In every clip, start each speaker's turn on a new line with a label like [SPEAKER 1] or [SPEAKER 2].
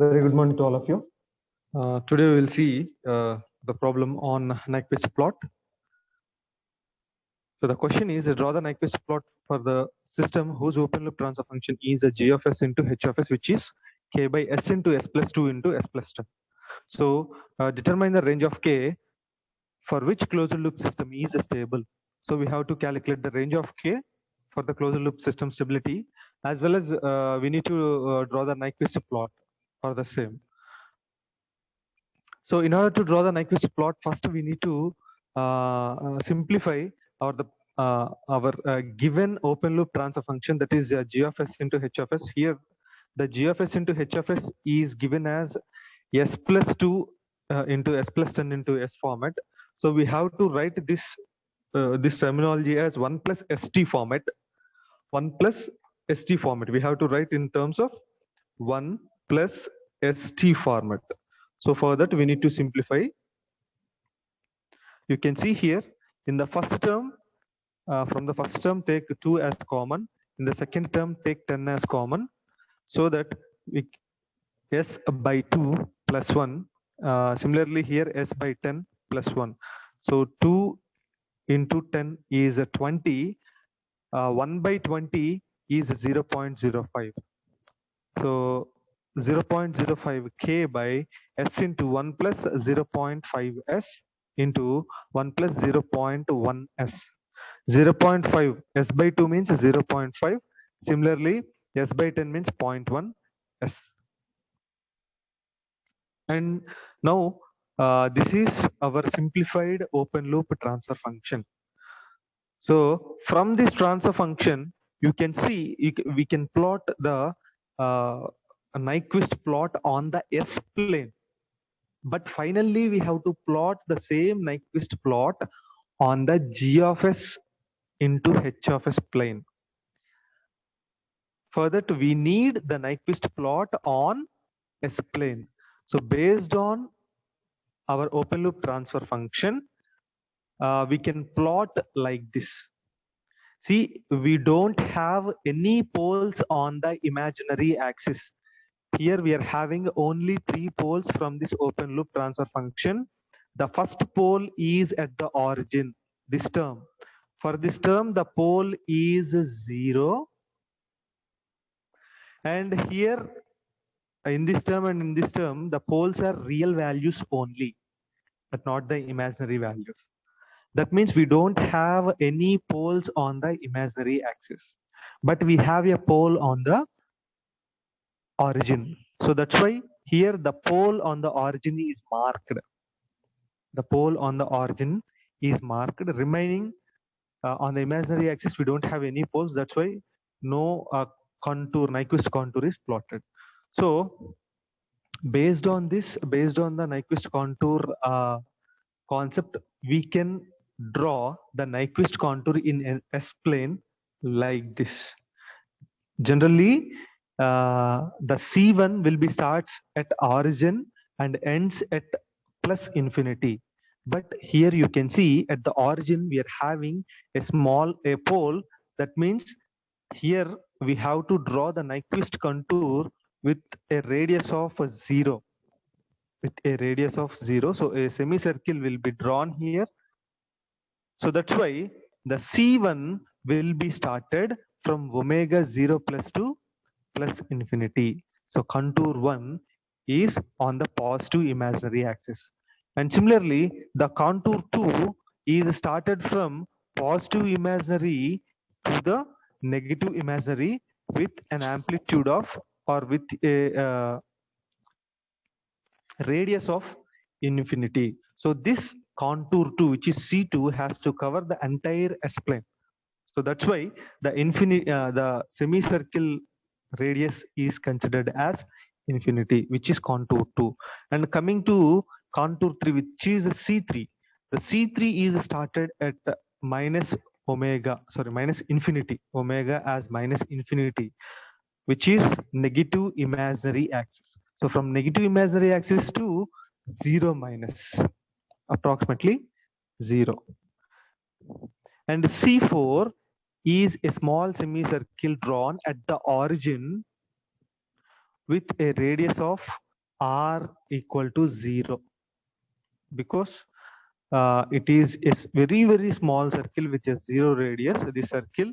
[SPEAKER 1] Very good morning to all of you. Today we will see the problem on Nyquist plot. So the question is, draw the Nyquist plot for the system whose open loop transfer function is a g of s into h of s, which is k by s into s plus 2 into s plus 10. So determine the range of k for which closed loop system is stable. So we have to calculate the range of k for the closed loop system stability, as well as we need to draw the Nyquist plot for the same. So in order to draw the Nyquist plot, first we need to simplify our given open loop transfer function, that is g of s into h of s. Here the g of s into h of s is given as s plus 2 into s plus 10 into s format. So we have to write this terminology as 1 plus st format. 1 plus st format. We have to write in terms of 1 plus st format. So for that we need to simplify. You can see here in the first term, from the first term take 2 as common, in the second term take 10 as common, so that we s by 2 plus 1. Similarly here s by 10 plus 1. So 2 into 10 is 20. 1 by 20 is 0.05. So 0.05 k by s into 1 plus 0.5 s into 1 plus 0.1 s. 0.5 s by 2 means 0.5. Similarly, s by 10 means 0.1 s. And now this is our simplified open loop transfer function. So from this transfer function, you can see we can plot the Nyquist plot on the S plane. But finally, we have to plot the same Nyquist plot on the g of s into h of s plane. For that, we need the Nyquist plot on S plane. So based on our open loop transfer function, we can plot like this. See, we don't have any poles on the imaginary axis. Here we are having only 3 poles from this open loop transfer function. The first pole is at the origin, this term. For this term, the pole is 0. And here, in this term and in this term, the poles are real values only, but not the imaginary values. That means we don't have any poles on the imaginary axis, but we have a pole on the origin. So that's why here the pole on the origin is marked. The pole on the origin is marked. Remaining on the imaginary axis, we don't have any poles. That's why no contour, Nyquist contour is plotted. So based on this, based on the Nyquist contour concept, we can draw the Nyquist contour in an S plane like this. Generally, the C1 will be starts at origin and ends at plus infinity. But here you can see at the origin we are having a pole. That means here we have to draw the Nyquist contour with a radius of 0. With a radius of 0. So a semicircle will be drawn here. So that's why the C1 will be started from omega 0 plus 2 plus infinity. So contour 1 is on the positive imaginary axis. And similarly, the contour 2 is started from positive imaginary to the negative imaginary with an amplitude of, or with a radius of infinity. So this contour 2, which is C2, has to cover the entire S plane. So that's why the semicircle radius is considered as infinity, which is contour 2. And coming to contour 3, which is C3. The C3 is started at minus infinity, omega as minus infinity, which is negative imaginary axis. So from negative imaginary axis to 0 minus, approximately 0. And C4 is a small semicircle drawn at the origin with a radius of r equal to 0, because it is a very small circle with a 0 radius. This circle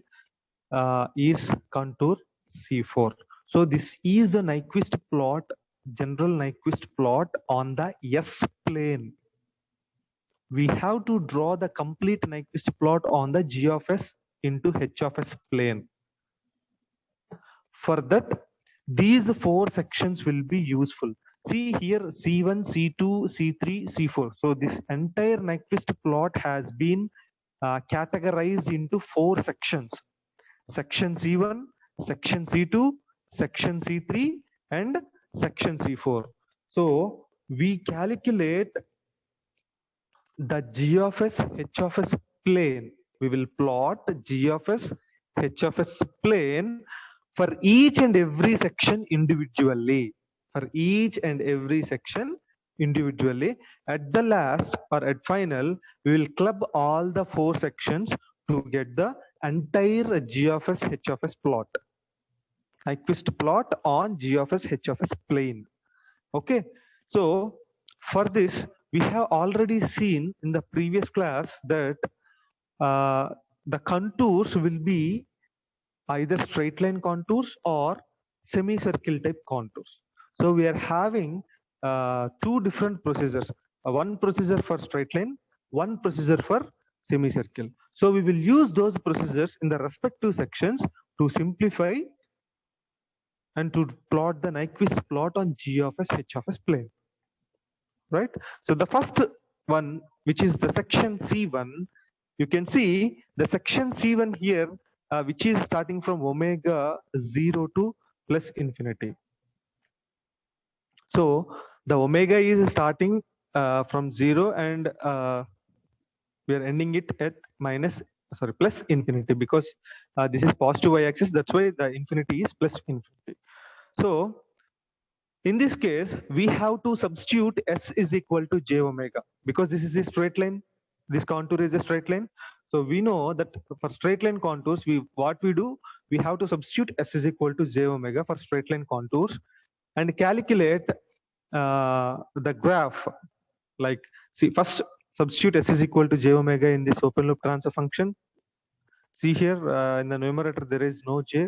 [SPEAKER 1] is contour C4. So this is the Nyquist plot, general Nyquist plot on the S plane. We have to draw the complete Nyquist plot on the G of S into H of S plane. For that, these 4 sections will be useful. See here, C1, C2, C3, C4. So this entire Nyquist plot has been categorized into 4 sections. Section C1, section C2, section C3, and section C4. So we calculate the G of S, H of S plane. We will plot G of S, H of S plane for each and every section individually. For each and every section individually. At the last or at final, we will club all the 4 sections to get the entire G of S, H of S plot. Nyquist plot on G of S, H of S plane. Okay. So for this, we have already seen in the previous class that the contours will be either straight line contours or semicircle type contours. So we are having 2 different procedures, one procedure for straight line, one procedure for semicircle. So we will use those procedures in the respective sections to simplify and to plot the Nyquist plot on G of S, H of S plane. Right? So the first one, which is the section C1, you can see the section C1 here, which is starting from omega 0 to plus infinity. So the omega is starting from 0 and we are ending it at plus infinity, because this is positive y-axis. That's why the infinity is plus infinity. So in this case, we have to substitute S is equal to j omega, because this is a straight line. This contour is a straight line. So we know that for straight line contours, what we do, we have to substitute S is equal to j omega for straight line contours and calculate the graph. Like, see, first substitute S is equal to j omega in this open loop transfer function. See here in the numerator, there is no j,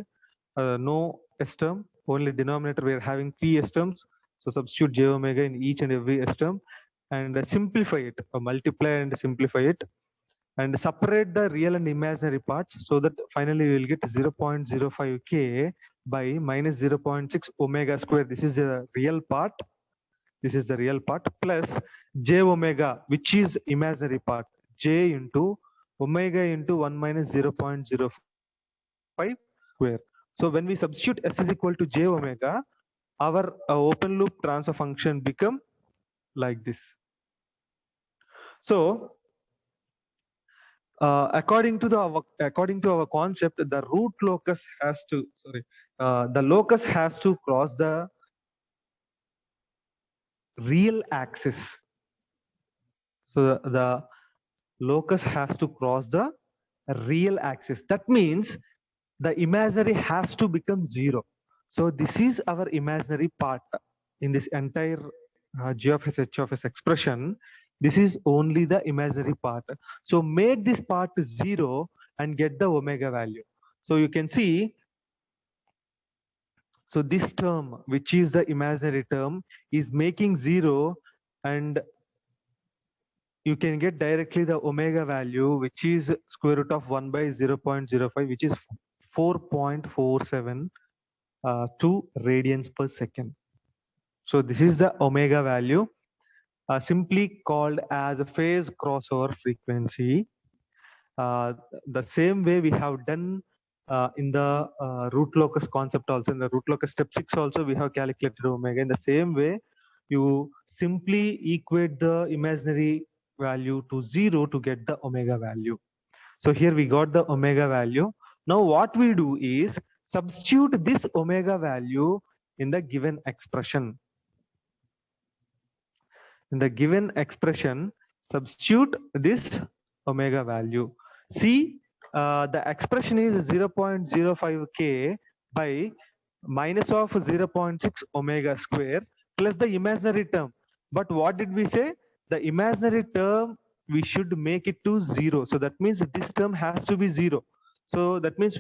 [SPEAKER 1] no S term, only denominator we are having 3 S terms. So substitute j omega in each and every S term and simplify it, multiply and simplify it, and separate the real and imaginary parts, so that finally we will get 0.05 k by minus 0.6 omega square. This is the real part. This is the real part, plus j omega, which is imaginary part, j into omega into 1 minus 0.05 square. So when we substitute S is equal to j omega, our open loop transfer function become like this. So according to our concept, the root locus has to the locus has to cross the real axis. So the locus has to cross the real axis. That means the imaginary has to become 0. So this is our imaginary part in this entire G of S, H of S expression. This is only the imaginary part. So make this part 0 and get the omega value. So you can see, so this term, which is the imaginary term, is making 0, and you can get directly the omega value, which is square root of 1 by 0.05, which is 4.47 2 radians per second. So this is the omega value, simply called as a phase crossover frequency. The same way we have done in the root locus concept also, in the root locus step 6 also, we have calculated omega. In the same way, you simply equate the imaginary value to 0 to get the omega value. So here we got the omega value. Now what we do is substitute this omega value in the given expression. In the given expression, substitute this omega value. See, the expression is 0.05 k by minus of 0.6 omega square. plus the imaginary term. But what did we say? The imaginary term, we should make it to 0. So that means this term has to be 0. So that means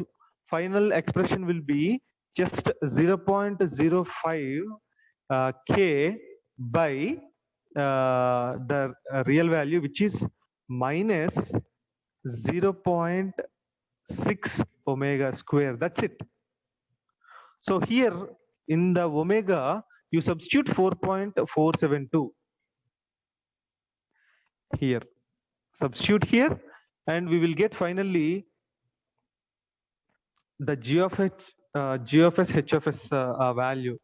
[SPEAKER 1] final expression will be just 0.05 k by the real value, which is minus 0.6 omega square. That's it. So here in the omega, you substitute 4.472 here. Substitute here, and we will get finally the g of h, g of s, h of s value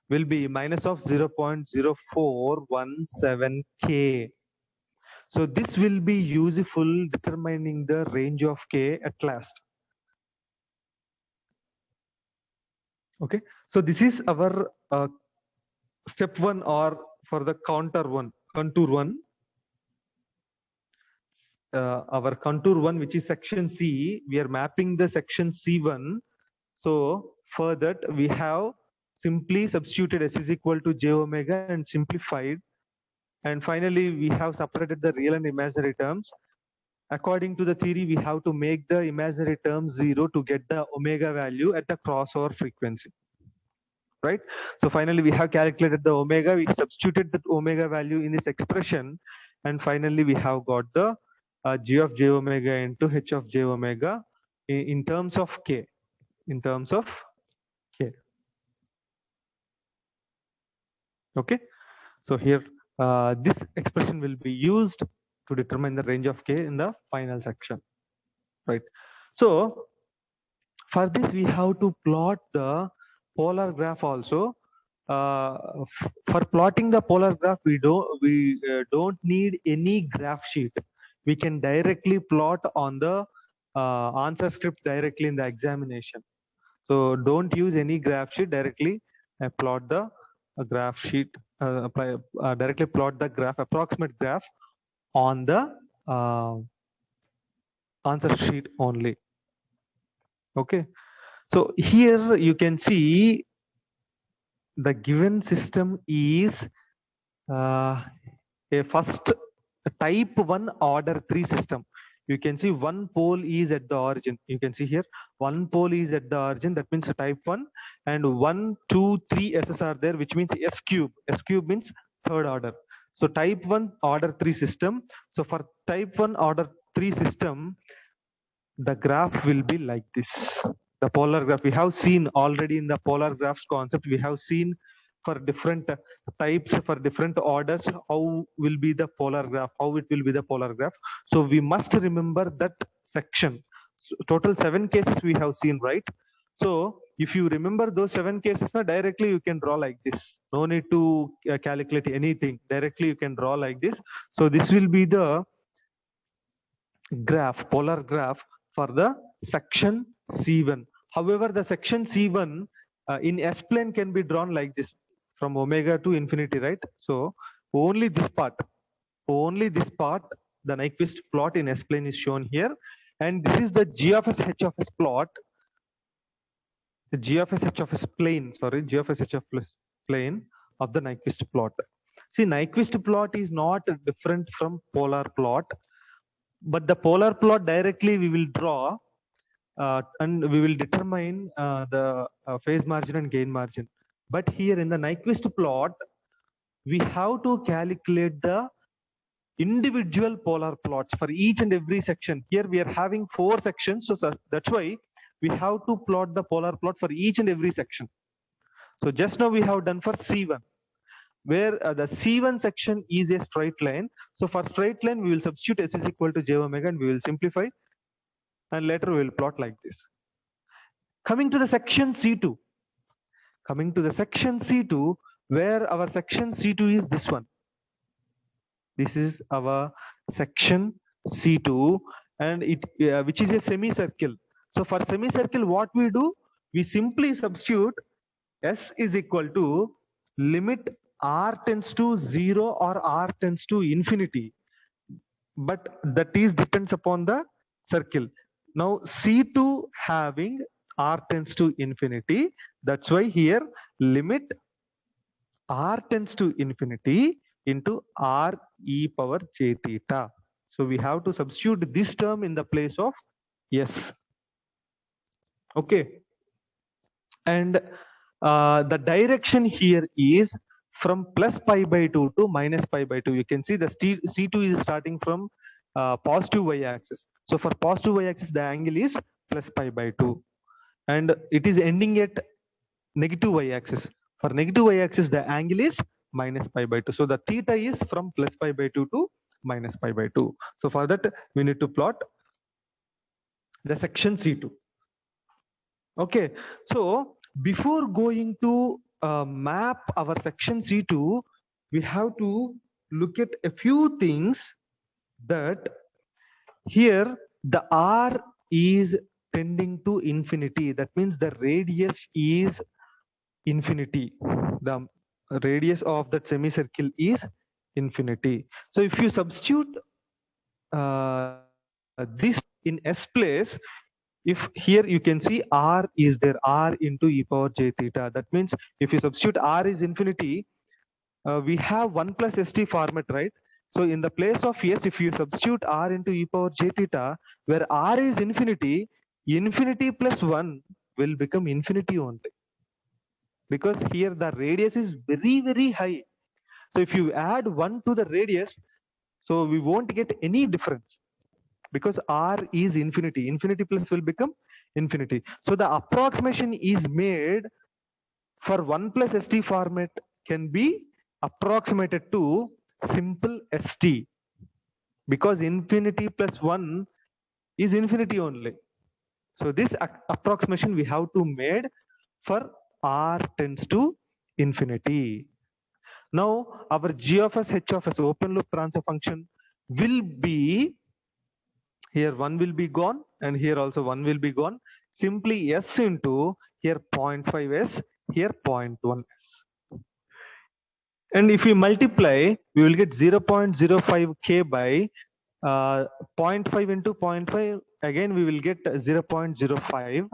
[SPEAKER 1] will be minus of 0.0417 k. So this will be useful determining the range of k at last. Okay, so this is our step 1, or for the contour 1, our contour 1, which is section C. We are mapping the section C1. So for that we have simply substituted s is equal to j omega and simplified, and finally we have separated the real and imaginary terms. According to the theory, we have to make the imaginary term 0 to get the omega value at the crossover frequency, right? So finally we have calculated the omega, we substituted the omega value in this expression, and finally we have got the g of j omega into h of j omega in terms of k, in terms of k. Okay, so here this expression will be used to determine the range of k in the final section, right? So for this we have to plot the polar graph also. For plotting the polar graph, we don't need any graph sheet. We can directly plot on the answer script directly in the examination. So don't use any graph sheet. Directly plot the graph sheet. Directly plot the graph, approximate graph, on the answer sheet only. Okay. So here you can see the given system is a first type 1 order 3 system. You can see one pole is at the origin. You can see here one pole is at the origin. That means type 1, and 1, 2, 3 s's are there, which means s cube. S cube means third order. So type 1 order 3 system. So for type 1 order 3 system, the graph will be like this. The polar graph we have seen already in the polar graphs concept. We have seen for different types, for different orders, how will be the polar graph, how it will be the polar graph. So we must remember that section. So total 7 cases we have seen, right? So if you remember those 7 cases, now directly you can draw like this. No need to calculate anything. Directly you can draw like this. So this will be the graph, polar graph for the section C1. However, the section C1 in S-plane can be drawn like this, from omega to infinity, right? So only this part, the Nyquist plot in S-plane is shown here. And this is the G of S, H of S plot, the G of S, H of S plane, sorry, G of S, H of S plane of the Nyquist plot. See, Nyquist plot is not different from polar plot, but the polar plot directly we will draw and we will determine the phase margin and gain margin. But here in the Nyquist plot, we have to calculate the individual polar plots for each and every section. Here we are having 4 sections, so that's why we have to plot the polar plot for each and every section. So just now we have done for C1, where the C1 section is a straight line. So for straight line, we will substitute s is equal to j omega and we will simplify, and later we will plot like this. Coming to the section C2, where our section C2 is this one. This is our section C2, and it which is a semicircle. So for semicircle, what we do? We simply substitute s is equal to limit r tends to 0 or r tends to infinity, but that is depends upon the circle. Now C2 having r tends to infinity, that's why here limit r tends to infinity into r e power j theta. So we have to substitute this term in the place of s. Okay. And the direction here is from plus pi by 2 to minus pi by 2. You can see the C2 is starting from positive y-axis. So for positive y-axis, the angle is plus pi by 2. And it is ending at negative y-axis. For negative y-axis, the angle is minus pi by 2. So the theta is from plus pi by 2 to minus pi by 2. So for that, we need to plot the section C2. Okay, so before going to map our section C2, we have to look at a few things. That here the r is tending to infinity. That means the radius is infinity. The radius of that semicircle is infinity. So if you substitute this in S place, if here you can see r is there, r into e power j theta. That means if you substitute r is infinity, we have 1 plus st format, right? So in the place of s, if you substitute r into e power j theta, where r is infinity, infinity plus 1 will become infinity only. Because here the radius is very, very high. So if you add 1 to the radius, so we won't get any difference. Because r is infinity. Infinity plus will become infinity. So the approximation is made for 1 plus st format can be approximated to simple st. Because infinity plus 1 is infinity only. So this approximation we have to made for r tends to infinity. Now our g of s, h of s, open loop transfer function will be, here 1 will be gone and here also 1 will be gone. Simply s into here 0.5s, here 0.1s. And if we multiply, we will get 0.05 k by 0.5 into 0.5. Again, we will get 0.05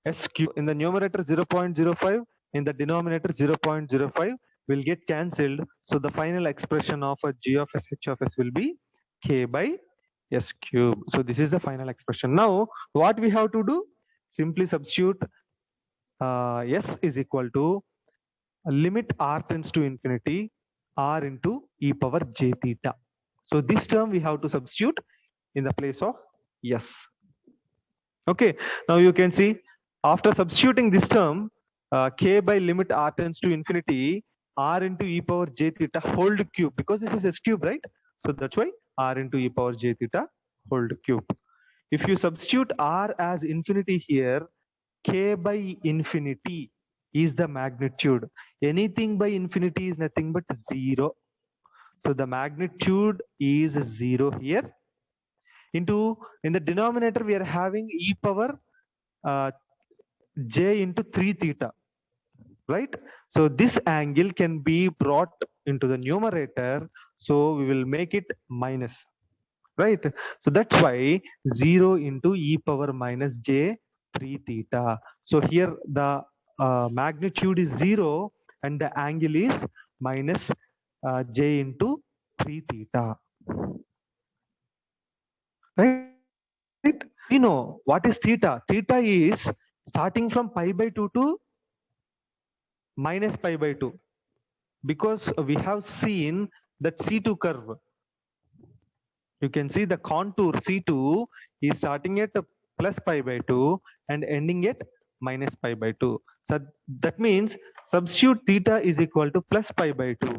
[SPEAKER 1] s cube. In the numerator 0.05, in the denominator 0.05 will get cancelled. So the final expression of a g of s, h of s will be k by s cube. So this is the final expression. Now what we have to do? Simply substitute s is equal to limit r tends to infinity, r into e power j theta. So this term we have to substitute in the place of s. Okay, now you can see after substituting this term, k by limit r tends to infinity, r into e power j theta whole cube, because this is s cube, right? So that's why r into e power j theta whole cube. If you substitute r as infinity here, k by infinity is the magnitude. Anything by infinity is nothing but 0. So the magnitude is 0 here. Into, in the denominator we are having e power j into 3 theta, right? So this angle can be brought into the numerator. So we will make it minus, right? So that's why 0 into e power minus j 3 theta. So here the magnitude is 0 and the angle is minus j into 3 theta. Right? We know what is theta. Theta is starting from pi by 2 to minus pi by 2. Because we have seen that C2 curve. You can see the contour C2 is starting at plus pi by 2 and ending at minus pi by 2. So that means substitute theta is equal to plus pi by 2.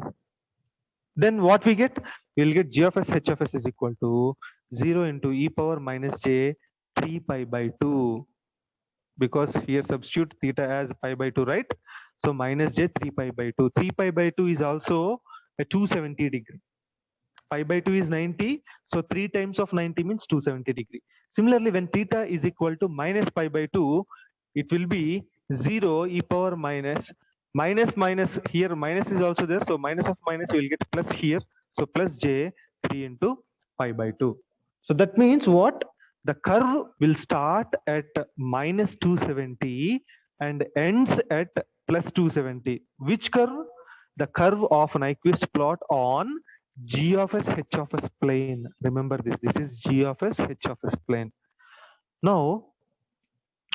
[SPEAKER 1] Then what we get? We will get g of s, h of s is equal to 0 into e power minus j 3 pi by 2. Because here substitute theta as pi by 2, right? So minus j 3 pi by 2. 3 pi by 2 is also a 270 degree. Pi by 2 is 90. So 3 times of 90 means 270 degree. Similarly, when theta is equal to minus pi by 2, it will be 0 e power minus minus here minus is also there. So minus of minus you will get plus here. So plus j 3 into pi by 2. So that means what? The curve will start at minus 270 and ends at plus 270. Which curve? The curve of Nyquist plot on g of s h of s plane. Remember this. This is g of s h of s plane. Now,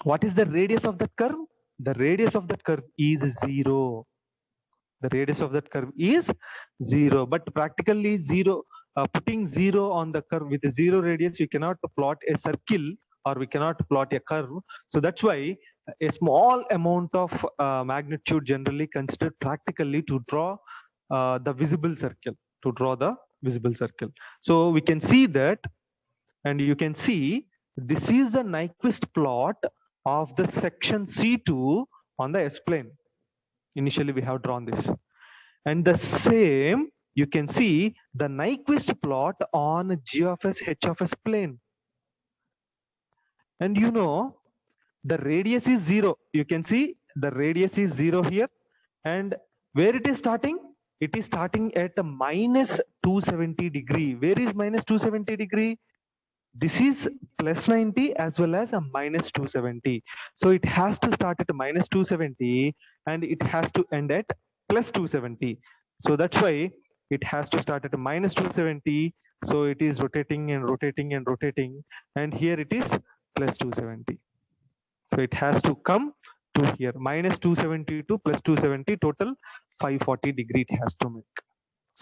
[SPEAKER 1] what is the radius of that curve? The radius of that curve is 0. The radius of that curve is 0. But practically 0, putting 0 on the curve with 0 radius, we cannot plot a circle or we cannot plot a curve. So that's why a small amount of magnitude generally considered practically to draw the visible circle, to draw the visible circle. So we can see that, and you can see this is the Nyquist plot of the section C2 on the S-plane. Initially we have drawn this. And the same, you can see the Nyquist plot on G of S, H of S plane. And you know, the radius is 0. You can see the radius is 0 here. And where it is starting? It is starting at a minus 270 degree. Where is minus 270 degree? This is plus 90 as well as a minus 270. So it has to start at minus 270 and it has to end at plus 270. So that's why it has to start at minus 270. So it is rotating and rotating and rotating. And here it is plus 270. So it has to come to here. Minus 270 to plus 270, total 540 degree it has to make.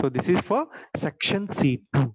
[SPEAKER 1] So this is for section C2.